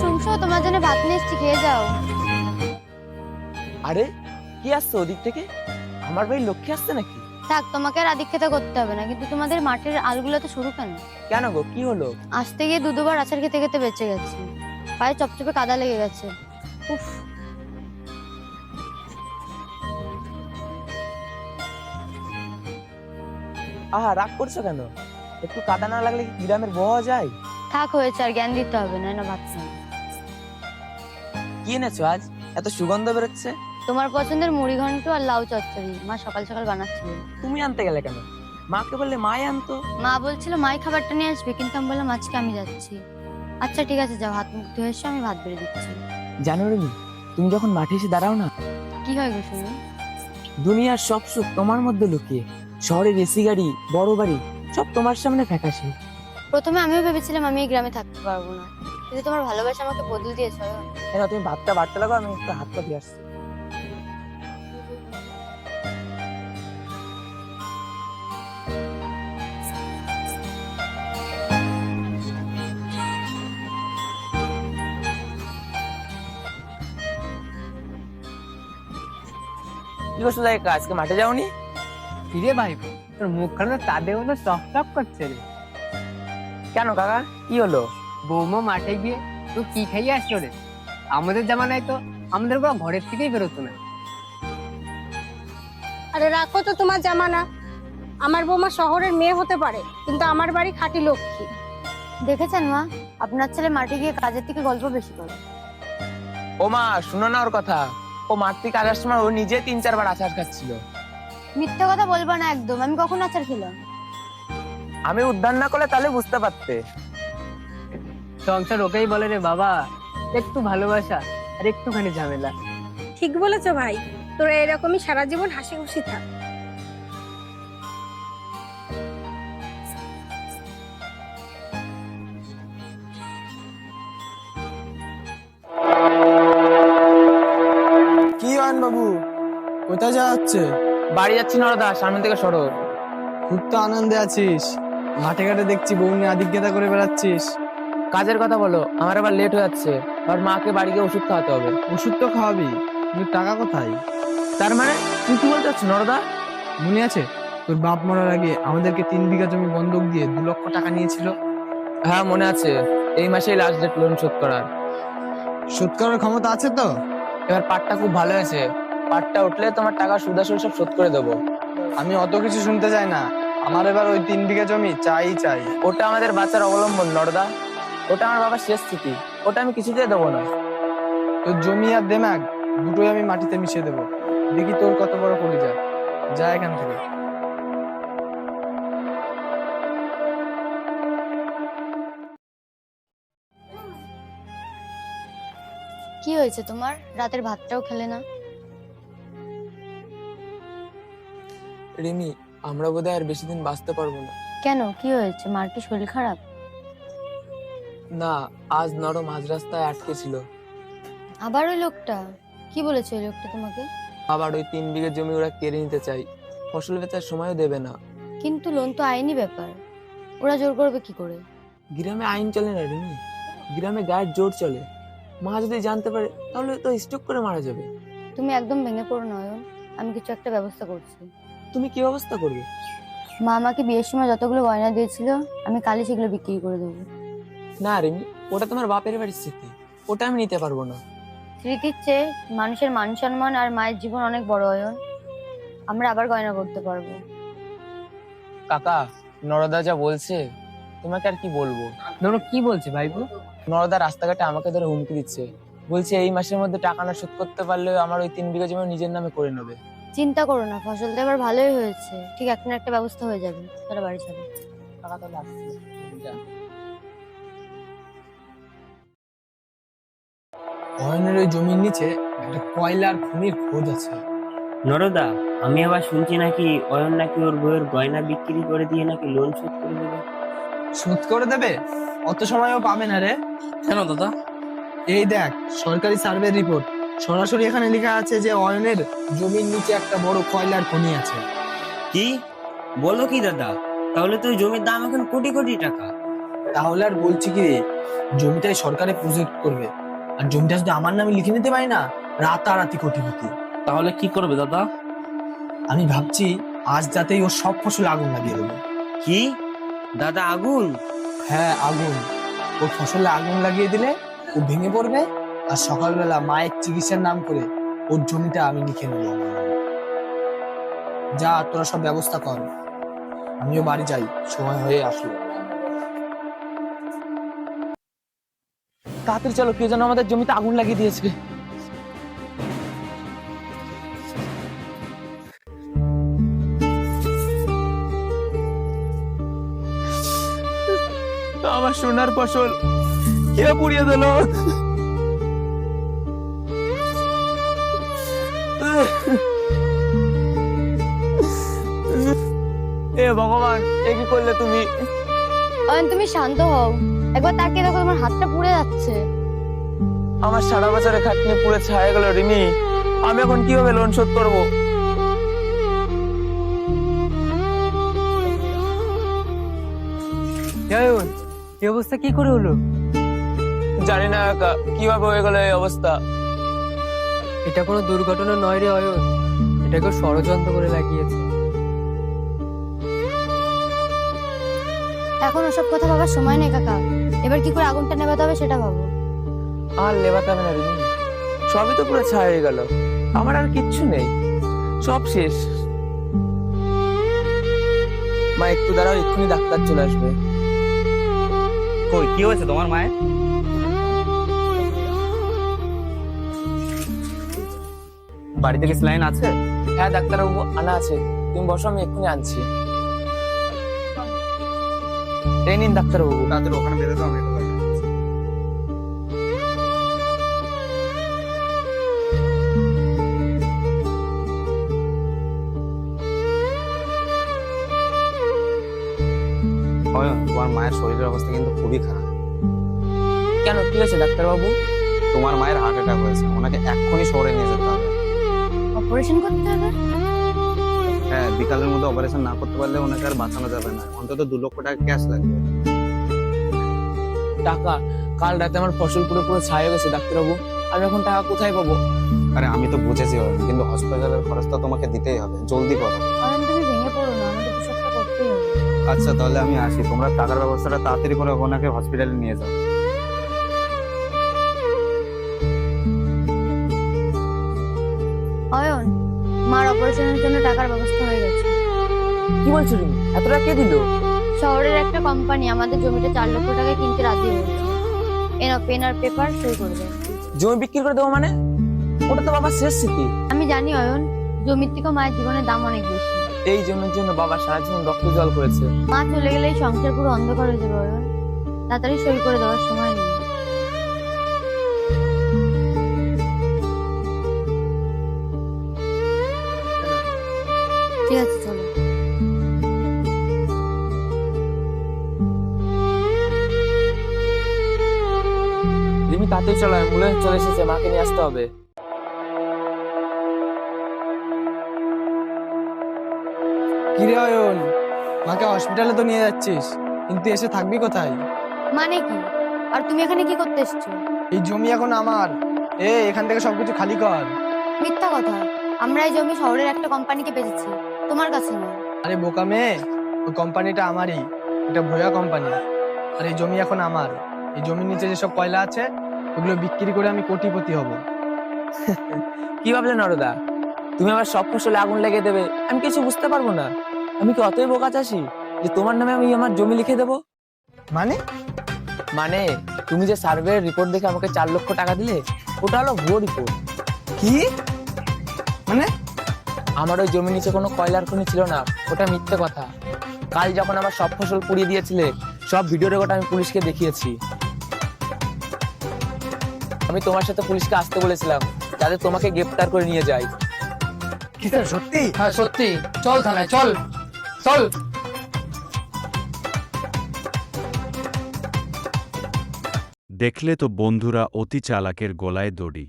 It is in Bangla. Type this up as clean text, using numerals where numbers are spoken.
শুনছো, তোমার জন্য ভাত নিয়ে এসেছি, খেয়ে যাও। আরে কি আসছে ওদিক থেকে? আমার ভাই লক্ষ্মী আসছে নাকি? থাক, তোমাকে আর আদিক্ষেতা করতে হবে না, কিন্তু তোমাদের মাঠের আলগুলো তো সরু কেন? কেন গো, কি হলো? আসতে গিয়ে দুবার আচার খেতে খেতে বেঁচে গেছে, পায়ে চপচপে কাদা লেগে গেছে। উফ। আহা, রাগ করছো কেন? একটু কাদা না লাগলে কি গ্রামের বওয়া যায়? থাক, হয়েছে, আর জ্ঞান দিতে হবে না, না ভাত খাও। কি এনেছো আজ? এত সুগন্ধ বেরোচ্ছে। তোমার পছন্দের মুড়ি ঘন্ট আর লাউ চচ্চড়ি মা সকাল সকাল বানাচ্ছিল। তুমি আনতে গেলে কেন? মাকে বললে মাই আনতো। মা বলছিল মাই খাবারটা নিয়ে আসবে, কিন্তু আমি বললাম আজকে আমি যাচ্ছি। আচ্ছা ঠিক আছে, যাও, হাত মুখ ধুয়ে এসো, আমি ভাত বেড়ে দিচ্ছি। জানো রিমি, তুমি যখন মাঠে এসে দাঁড়াও না, কি হয় গো শুনি? দুনিয়ার সব সুখ তোমার মধ্যে লুকিয়ে। শহরের এসি গাড়ি, বড় বাড়ি, সব তোমার সামনে ফ্যাকাশে। প্রথমে আমিও ভেবেছিলাম আমি এই গ্রামে থাকতে পারবো না, কিন্তু তোমার ভালোবাসা আমাকে বদলে দিয়েছে অয়ন। কেন, তুমি ভাতটা বাড়তে লাগো, আমি একটু হাত পা দিয়ে আসছি। কি করছো জায়গা, আজকে মাঠে যাওনি? কিরে ভাই, তোর মুখখানা তাদের মতো চকচক করছে রে। কেন কাকা, কি হলো? বৌমা মাঠে গিয়ে তো কি খাইয়ে আসলো রে? আমাদের জামানায় তো আমাদের কোনো ঘরের থেকেই বেরোতো না। আরে রাখো তো তোমার জামানা। আমার বৌমা শহরের মেয়ে হতে পারে, কিন্তু আমার বাড়ি খাঁটি লক্ষ্মী। দেখেছেন মা, আপনার ছেলে মাঠে গিয়ে কাজের থেকে গল্প বেশি করে। ও মা, শুনো না ওর কথা। ও মাঠ থেকে আসার সময় ও নিজে 3-4 বার আচার খাচ্ছিল। মিথ্যে কথা বলবা না একদম, আমি কখন আচার খেলাম? আমি উদ্ধার না করলে তাহলে বুঝতে পারতে। সংসার ওকেই বলে রে বাবা, একটু ভালোবাসা আর একটুখানি ঝামেলা। ঠিক বলেছো ভাই, তোরা এরকমই সারা জীবন হাসি খুশি থাক। কি আন বাবু, কোথায় যাওয়া হচ্ছে? বাড়ি যাচ্ছি নরদা, সামনে থেকে সরো। খুব তো আনন্দে আছিস, মাঠে ঘাটে দেখছি বউ নিয়ে আদিক্ষেতা করে বেড়াচ্ছিস। কাজের কথা বলো, আমার আবার লেট হয়ে যাচ্ছে। আর মাকে বাড়ি গিয়ে ওষুধ খাওয়াতে হবে। ওষুধ তো খাওয়াবি, কিন্তু টাকা কোথায়? তার মানে তুই কি বলতে চাচ্ছিস নরদা? মনে আছে তোর বাপ মরার আগে আমাদেরকে 3 বিঘা জমি বন্ধক দিয়ে 2 লক্ষ টাকা নিয়েছিল? হ্যাঁ মনে আছে, এই মাসেই লাস্ট ডেট লোন শোধ করার। শোধ করার ক্ষমতা আছে তো? এবার পাটটা খুব ভালো হয়েছে, পাটটা উঠলে তোমার টাকা সুদ আসল সব শোধ করে দেবো। আমি অত কিছু শুনতে চাই না, আমার এবার ওই 3 বিঘা জমি চাই চাই। ওটা আমাদের বাচ্চার অবলম্বন নরদা, ওটা আমার বাবার শেষ স্মৃতি, ওটা আমি কিছুতেই দেবো না। তোর জমি আর দেমাগ দুটোই আমি মাটিতে মিশিয়ে দেবো, দেখি তোর কত বড় কলিজা। যা এখান থেকে। কি হয়েছে তোমার? রাতের ভাতটাও খেলে না? রিমি, আমরা বোধহয় আর বেশি দিন বাঁচতে পারবো না। কেন, কি হয়েছে? মার কি শরীর খারাপ? না, আজ নরম মাঝ রাস্তায় আটকে ছিল। আবার ওই লোকটা? কি বলেছে ওই লোকটা তোমাকে? আবার ওই 3 বিঘা জমি ওরা কেড়ে নিতে চাই, ফসল বেচার সময়ও দেবে না। কিন্তু লোন তো আইনি ব্যাপার, ওরা জোর করবে কি করে? গ্রামে আইন চলে না রিমি, গ্রামে গায়ের জোর চলে। মা যদি জানতে পারে তাহলে তো স্ট্রোক করে মারা যাবে। তুমি একদম ভেঙে পড়ো না অয়ন, আমি কিছু একটা ব্যবস্থা করছি। তুমি কি ব্যবস্থা করবে? মা আমাকে বিয়ের সময় যতগুলো গয়না দিয়েছিল, আমি কালই সেগুলো বিক্রি করে দেবো। না রিমি, ওটা তোমার বাপের বাড়ির স্মৃতি, ওটা আমি নিতে পারবো না। স্মৃতির চেয়ে মানুষের মান সম্মান আর মায়ের জীবন অনেক বড় অয়ন, আমরা আবার গয়না করতে পারবো। কাকা, নরদা যা বলছে তোমাকে আর কি বলবো। ধরো কি বলছে ভাইপো? নরদা রাস্তাঘাটে আমাকে ধরে হুমকি দিচ্ছে, বলছে এই মাসের মধ্যে টাকা না শোধ করতে পারলে আমার ওই 3 বিঘা জমি নিজের নামে করে নেবে। চিন্তা করো না, ফসল তো এবার ভালোই হয়েছে, ঠিক এখন একটা ব্যবস্থা হয়ে যাবে, চলো বাড়ি চলো। টাকা তো লাগছে। যা। অয়নের ওই জমির নিচে একটা কয়লার খনির খোঁজ আছে। নরদা, আমি আবার শুনছি নাকি অয়ন নাকি ওর বউয়ের গয়না বিক্রি করে দিয়ে নাকি লোন শোধ করে দেবে। শোধ করে দেবে? অত সময়ও পাবে না রে। কেন দাদা? এই দেখ সরকারি সার্ভে রিপোর্ট, সরাসরি এখানে লেখা আছে যে অয়নের জমির নিচে একটা বড় কয়লার খনি আছে। কি বলো কি দাদা? তাহলে তো ওই জমির দাম এখন কোটি কোটি টাকা। তাহলে আর বলছি কি রে, জমিটাই সরকারে প্রজেক্ট করবে, আর জমিটা যদি আমার নামে লিখে নিতে পারি না, রাতারাতি কোটিপতি। তাহলে কি করবে দাদা? আমি ভাবছি আজ রাতেই ওর সব ফসল আগুন লাগিয়ে দেবো। কি দাদা, আগুন? হ্যাঁ, আগুন। ওর ফসলে আগুন লাগিয়ে দিলে ও ভেঙে পড়বে, আর সকালবেলা মায়ের চিকিৎসার নাম করে ওর জমিটা আমি লিখে নেবো আমার নামে। যা, তোরা সব ব্যবস্থা কর, আমিও বাড়ি যাই, সময় হয়ে আসলো। তাড়াতাড়ি চলো, কেউ যেন আমাদের জমিতে আগুন লাগিয়ে দিয়েছে। আমার সোনার ফসল কে পুড়িয়ে দিল? এ ভগবান, এ কি করলে তুমি? অয়ন, তুমি শান্ত হও, একবার তাকিয়ে দেখো, তোমার হাতটা পুড়ে যাচ্ছে। আমার সারা বছরের খাটনি পুরো ছায়া গেল রিমি। আমি এখন কিভাবে লোন শোধ করবো? এই অবস্থা কি করে হলো? জানি না কাকা, কিভাবে হয়ে গেল এই অবস্থা। এটা কোনো দুর্ঘটনা নয় রে অয়ন, এটাকে ষড়যন্ত্র করে লাগিয়েছে। এখন ওসব কথা ভাবার সময় নেই কাকা, এবার কি করে আগুনটা নেভাতে হবে সেটা ভাবো। আর লেবাতে হবে না রিমি, সবই তো পুরো ছায়া হয়ে গেল, আমার আর কিচ্ছু নেই, সব শেষ। মা একটু দাঁড়াও, এক্ষুনি ডাক্তার চলে আসবে। কই, কি হয়েছে তোমার মায়ের? বাড়িতে কি স্যালাইন আছে? হ্যাঁ ডাক্তারবাবু, আনা আছে, তুমি বসো, আমি এক্ষুনি আনছি। এই নিন ডাক্তারবাবু। তাদের ওখানে বেরো তো, আমি একটু বাইরে যাচ্ছি। অয়ন, তোমার মায়ের শরীরের অবস্থা কিন্তু খুবই খারাপ। কেন, কি হয়েছে ডাক্তারবাবু? তোমার মায়ের হার্ট অ্যাটাক হয়েছে, ওনাকে এক্ষুনি শহরে নিয়ে যেতে হবে। অপারেশন করতে হবে? হ্যাঁ, বিকালের মধ্যে অপারেশন না করতে পারলে ওনাকে আর বাঁচানো যাবে না, অন্তত 2 লক্ষ টাকা ক্যাশ লাগবে। টাকা? কাল রাতে আমার ফসল পুরো পুরো ছায়া গেছে ডাক্তারবাবু, আমি এখন টাকা কোথায় পাবো? আরে আমি তো বুঝেছি অয়ন, কিন্তু হসপিটালের খরচ তো তোমাকে দিতেই হবে, জলদি করো। অয়ন, তুমি ভেঙে পড়ো না, আমাদের কিছু একটা করতেই হবে। আচ্ছা তাহলে আমি আসি, তোমরা টাকার ব্যবস্থাটা তাড়াতাড়ি করে ওনাকে হসপিটালে নিয়ে যাও। অয়ন, মার অপারেশনের জন্য টাকার ব্যবস্থা হয়ে গেছে। কি বলছো তুমি, এত টাকা কে দিল? শহরের একটা কোম্পানি আমাদের জমিটা 4 লক্ষ টাকায় কিনতে রাজি হয়েছে। এনাও পেন আর পেপার, সই করে দেন। জমি বিক্রি করে দেবো মানে? ওটা তো বাবার শেষ স্মৃতি। আমি জানি অয়ন, জমির থেকে মায়ের জীবনের দাম অনেক বেশি। এই জমির জন্য বাবা সারা জীবন রক্ত জল করেছে। মা চলে গেলেই সংসার পুরো অন্ধকার হয়ে যাবে অয়ন, তাড়াতাড়ি সই করে দেওয়ার সময় নেই। ঠিক আছে, চলো। রিমি তাতেই চলো, অ্যাম্বুলেন্স চলে এসেছে, মাকে নিয়ে আসতে হবে। কিরে অয়ন, মাকে হসপিটালে তো নিয়ে যাচ্ছিস, কিন্তু এসে থাকবি কোথায়? মানে কি? আর তুমি এখানে কি করতে এসছো? এই জমি এখন আমার, এখান থেকে সবকিছু খালি কর। মিথ্যা কথা, আমরা এই জমি শহরের একটা কোম্পানিকে বেচেছি, তোমার কাছে না। আরে বোকা মেয়ে, ওই কোম্পানিটা আমারই, এটা ভয়া কোম্পানি। আর এই জমি এখন আমার। এই জমির নিচে যেসব কয়লা আছে ওগুলো বিক্রি করে আমি কোটিপতি হব। কি ভাবলে নরদা, তুমি আমার সব ফসলে আগুন লেগে দেবে? আমি কিছু বুঝতে পারবো না। আমি কি অতই বোকা চাষি যে তোমার নামে আমি আমার জমি লিখে দেবো? মানে? মানে তুমি যে সার্ভে রিপোর্ট দেখে আমাকে 4 লক্ষ টাকা দিলে, ওটা হলো ভুয়ো রিপোর্ট। কি মানে? আমার ওই জমির নিচে কোনো কয়লার খনি ছিল না, ওটা মিথ্যে কথা। কাল যখন আমার সব ফসল পুড়িয়ে দিয়েছিলে, সব ভিডিও রেকর্ড আমি পুলিশকে দেখিয়েছি। আমি তোমার সাথে পুলিশকে আসতে বলেছিলাম যাতে তোমাকে গ্রেফতার করে নিয়ে যায়। কি স্যার, সত্যি? হ্যাঁ সত্যি, চল থানায়, চল চল। দেখলে তো বন্ধুরা, অতি চালাকের গলায় দড়ি।